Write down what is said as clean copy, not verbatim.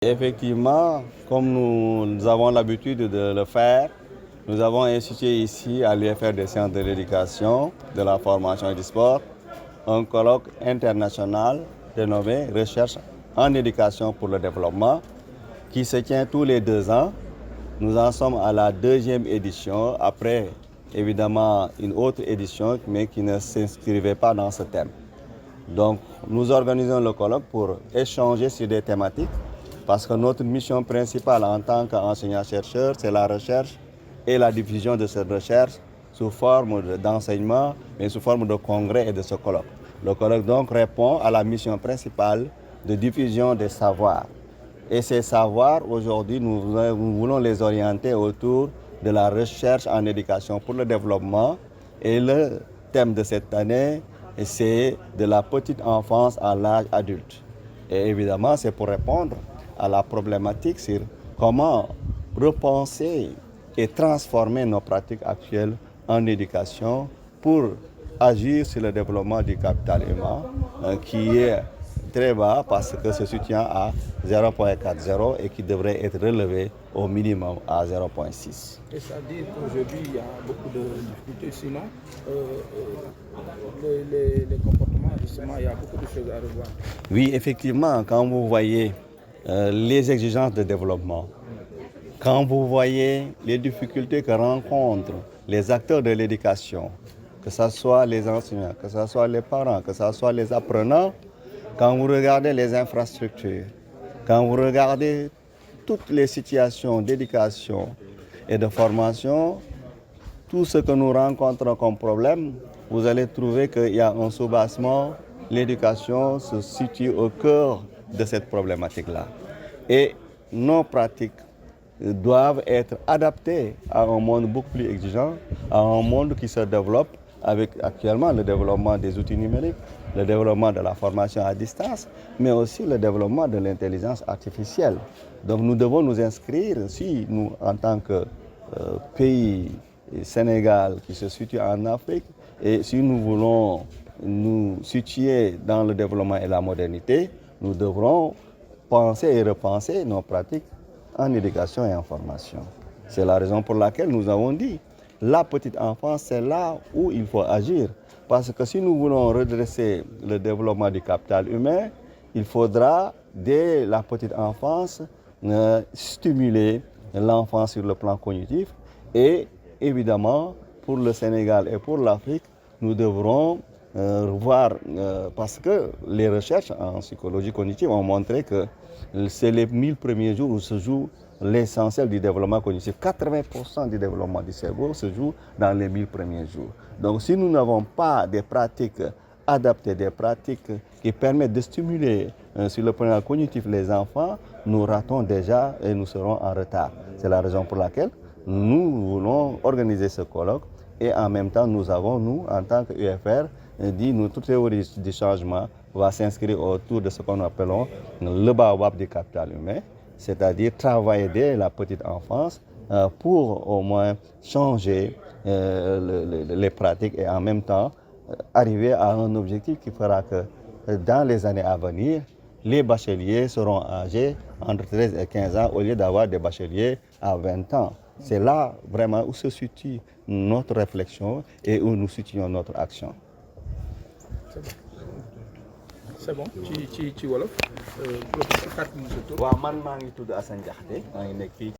Effectivement, comme nous avons l'habitude de le faire, nous avons institué ici à l'UFR des sciences de l'éducation, de la formation et du sport, un colloque international dénommé Recherche en éducation pour le développement qui se tient tous les 2 ans. Nous en sommes à la 2e édition, après évidemment une autre édition mais qui ne s'inscrivait pas dans ce thème. Donc nous organisons le colloque pour échanger sur des thématiques parce que notre mission principale en tant qu'enseignant-chercheur, c'est la recherche et la diffusion de cette recherche sous forme d'enseignement, mais sous forme de congrès et de ce colloque. Le colloque donc répond à la mission principale de diffusion des savoirs. Et ces savoirs, aujourd'hui, nous voulons les orienter autour de la recherche en éducation pour le développement. Et le thème de cette année, c'est de la petite enfance à l'âge adulte. Et évidemment, c'est pour répondre à la problématique sur comment repenser et transformer nos pratiques actuelles en éducation pour agir sur le développement du capital humain qui est très bas parce que se soutient à 0,40 et qui devrait être relevé au minimum à 0,6. Et ça dit qu'aujourd'hui, il y a beaucoup de difficultés, sinon les comportements, justement, il y a beaucoup de choses à revoir. Oui, effectivement, quand vous voyez les exigences de développement, quand vous voyez les difficultés que rencontrent les acteurs de l'éducation, que ce soit les enseignants, que ce soit les parents, que ce soit les apprenants, quand vous regardez les infrastructures, quand vous regardez toutes les situations d'éducation et de formation, tout ce que nous rencontrons comme problème, vous allez trouver qu'il y a un soubassement. L'éducation se situe au cœur de cette problématique-là. Et nos pratiques doivent être adaptées à un monde beaucoup plus exigeant, à un monde qui se développe avec actuellement le développement des outils numériques, le développement de la formation à distance, mais aussi le développement de l'intelligence artificielle. Donc nous devons nous inscrire, si nous, en tant que pays Sénégal qui se situe en Afrique, et si nous voulons nous situer dans le développement et la modernité, nous devrons penser et repenser nos pratiques en éducation et en formation. C'est la raison pour laquelle nous avons dit la petite enfance, c'est là où il faut agir. Parce que si nous voulons redresser le développement du capital humain, il faudra, dès la petite enfance, stimuler l'enfant sur le plan cognitif. Et évidemment, pour le Sénégal et pour l'Afrique, nous devrons voir, parce que les recherches en psychologie cognitive ont montré que c'est les 1000 premiers jours où se joue l'essentiel du développement cognitif. 80% du développement du cerveau se joue dans les 1000 premiers jours. Donc si nous n'avons pas des pratiques adaptées, des pratiques qui permettent de stimuler sur le plan cognitif les enfants, nous ratons déjà et nous serons en retard. C'est la raison pour laquelle nous voulons organiser ce colloque et en même temps nous avons, nous, en tant qu'UFR, dit notre théorie du changement va s'inscrire autour de ce qu'on appelle le baobab du capital humain, c'est-à-dire travailler dès la petite enfance pour au moins changer les pratiques et en même temps arriver à un objectif qui fera que dans les années à venir, les bacheliers seront âgés entre 13 et 15 ans au lieu d'avoir des bacheliers à 20 ans. C'est là vraiment où se situe notre réflexion et où nous situons notre action. C'est bon ci wolof professeur Fatou Moussa Touré. waaw man maa ngi tudd Assane Diakhaté maa ngi nekk fii